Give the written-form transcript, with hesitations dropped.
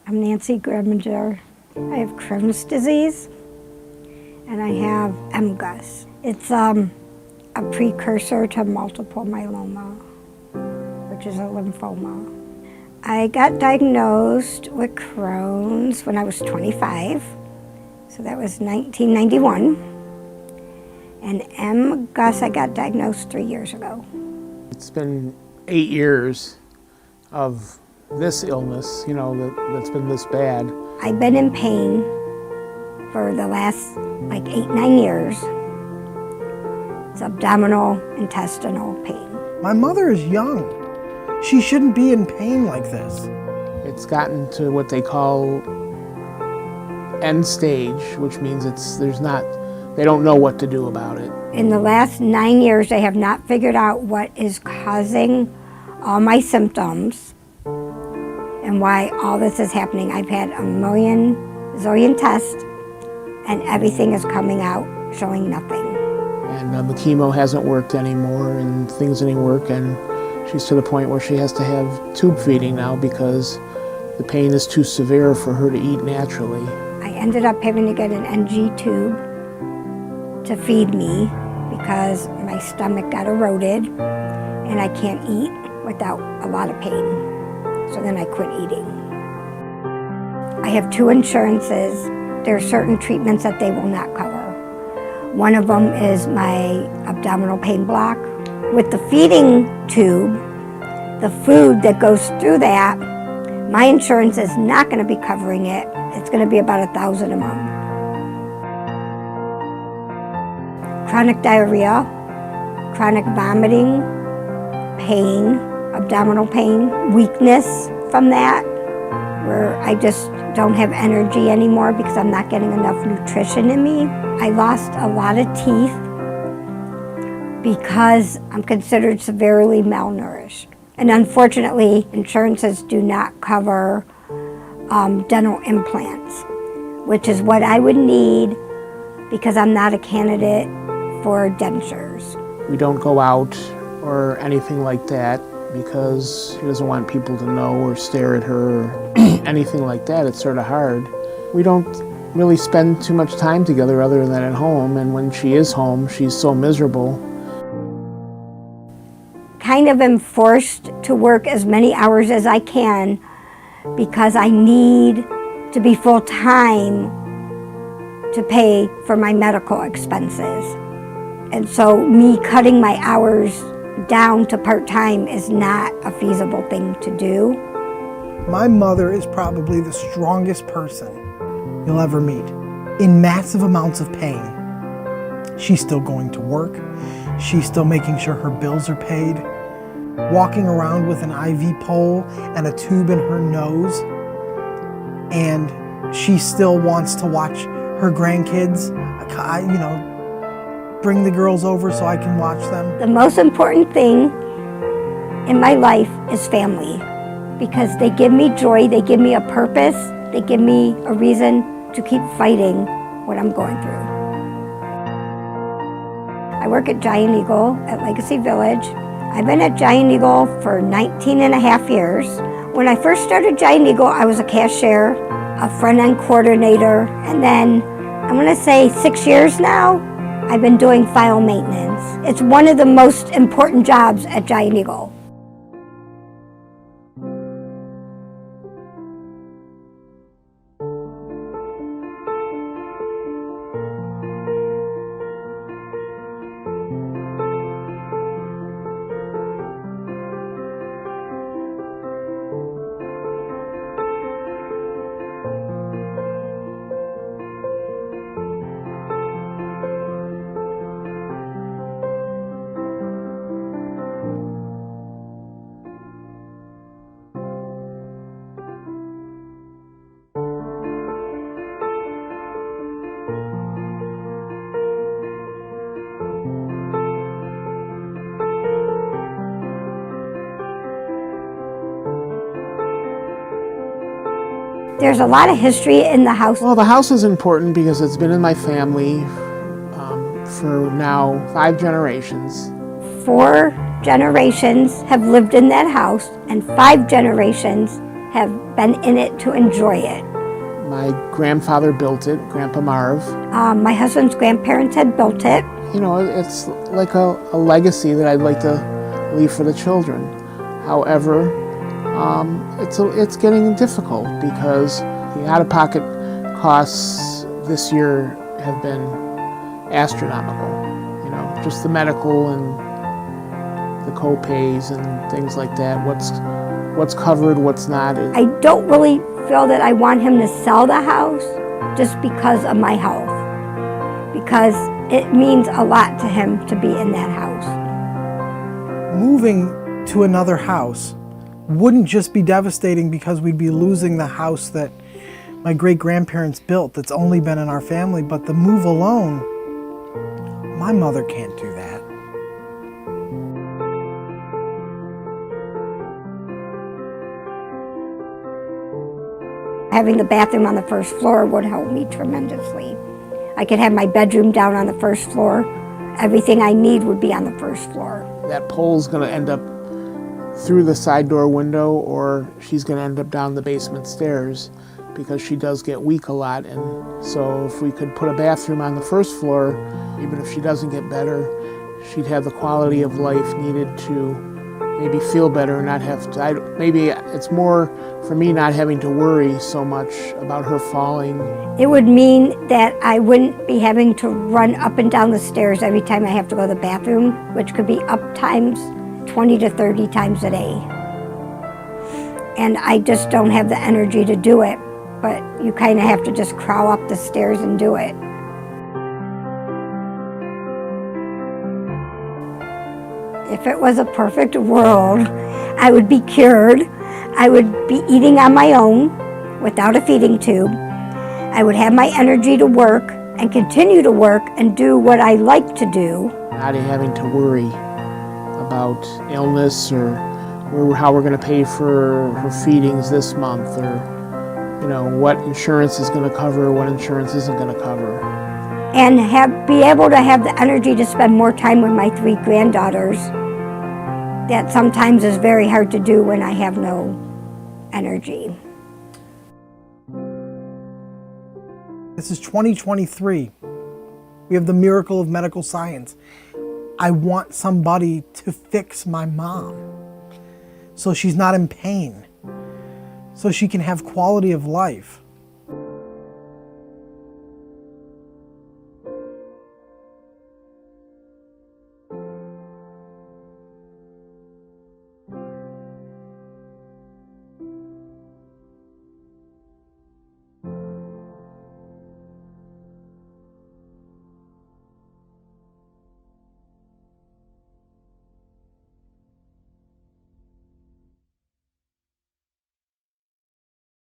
I'm Nancy Greminger. I have Crohn's disease and I have MGUS. It's a precursor to multiple myeloma, which is a lymphoma. I got diagnosed with Crohn's when I was 25, so that was 1991. And MGUS I got diagnosed 3 years ago. It's been 8 years of this illness, that's been this bad. I've been in pain for the last 8-9 years. It's abdominal, intestinal pain. My mother is young. She shouldn't be in pain like this. It's gotten to what they call end stage, which means they don't know what to do about it. In the last 9 years, they have not figured out what is causing all my symptoms and why all this is happening. I've had a zillion tests and everything is coming out showing nothing. And the chemo hasn't worked anymore and things didn't work, and she's to the point where she has to have tube feeding now because the pain is too severe for her to eat naturally. I ended up having to get an NG tube to feed me because my stomach got eroded and I can't eat without a lot of pain. So then I quit eating. I have 2 insurances. There are certain treatments that they will not cover. One of them is my abdominal pain block. With the feeding tube, the food that goes through that, my insurance is not going to be covering it. It's going to be about $1,000 a month. Chronic diarrhea, chronic vomiting, pain, abdominal pain, weakness from that, where I just don't have energy anymore because I'm not getting enough nutrition in me. I lost a lot of teeth because I'm considered severely malnourished. And unfortunately, insurances do not cover dental implants, which is what I would need because I'm not a candidate for dentures. We don't go out or anything like that because she doesn't want people to know or stare at her or anything like that. It's sort of hard. We don't really spend too much time together other than at home, and when she is home, she's so miserable. Kind of am forced to work as many hours as I can because I need to be full-time to pay for my medical expenses. And so me cutting my hours down to part-time is not a feasible thing to do. My mother is probably the strongest person you'll ever meet. In massive amounts of pain, she's still going to work. She's still making sure her bills are paid, walking around with an IV pole and a tube in her nose, and she still wants to watch her grandkids, bring the girls over so I can watch them. The most important thing in my life is family, because they give me joy, they give me a purpose, they give me a reason to keep fighting what I'm going through. I work at Giant Eagle at Legacy Village. I've been at Giant Eagle for 19 and a half years. When I first started Giant Eagle, I was a cashier, a front-end coordinator, and then I'm gonna say 6 years now, I've been doing file maintenance. It's one of the most important jobs at Giant Eagle. There's a lot of history in the house. Well, the house is important because it's been in my family for now 5 generations. 4 generations have lived in that house, and 5 generations have been in it to enjoy it. My grandfather built it, Grandpa Marv. My husband's grandparents had built it. You know, it's like a legacy that I'd like to leave for the children. However, it's getting difficult because the out-of-pocket costs this year have been astronomical. You know, just the medical and the co-pays and things like that. What's covered, what's not. I don't really feel that I want him to sell the house just because of my health, because it means a lot to him to be in that house. Moving to another house wouldn't just be devastating because we'd be losing the house that my great-grandparents built that's only been in our family, but the move alone, my mother can't do that. Having the bathroom on the first floor would help me tremendously. I could have my bedroom down on the first floor. Everything I need would be on the first floor. That pole's going to end up through the side door window, or she's going to end up down the basement stairs because she does get weak a lot. And so if we could put a bathroom on the first floor, even if she doesn't get better, she'd have the quality of life needed to maybe feel better and not have to. Maybe it's more for me not having to worry so much about her falling. It would mean that I wouldn't be having to run up and down the stairs every time I have to go to the bathroom, which could be up times 20 to 30 times a day. And I just don't have the energy to do it, but you kind of have to just crawl up the stairs and do it. If it was a perfect world, I would be cured. I would be eating on my own without a feeding tube. I would have my energy to work and continue to work and do what I like to do. Not having to worry about illness or how we're going to pay for her feedings this month, or what insurance is going to cover, what insurance isn't going to cover. And be able to have the energy to spend more time with my 3 granddaughters. That sometimes is very hard to do when I have no energy. This is 2023. We have the miracle of medical science. I want somebody to fix my mom so she's not in pain, so she can have quality of life.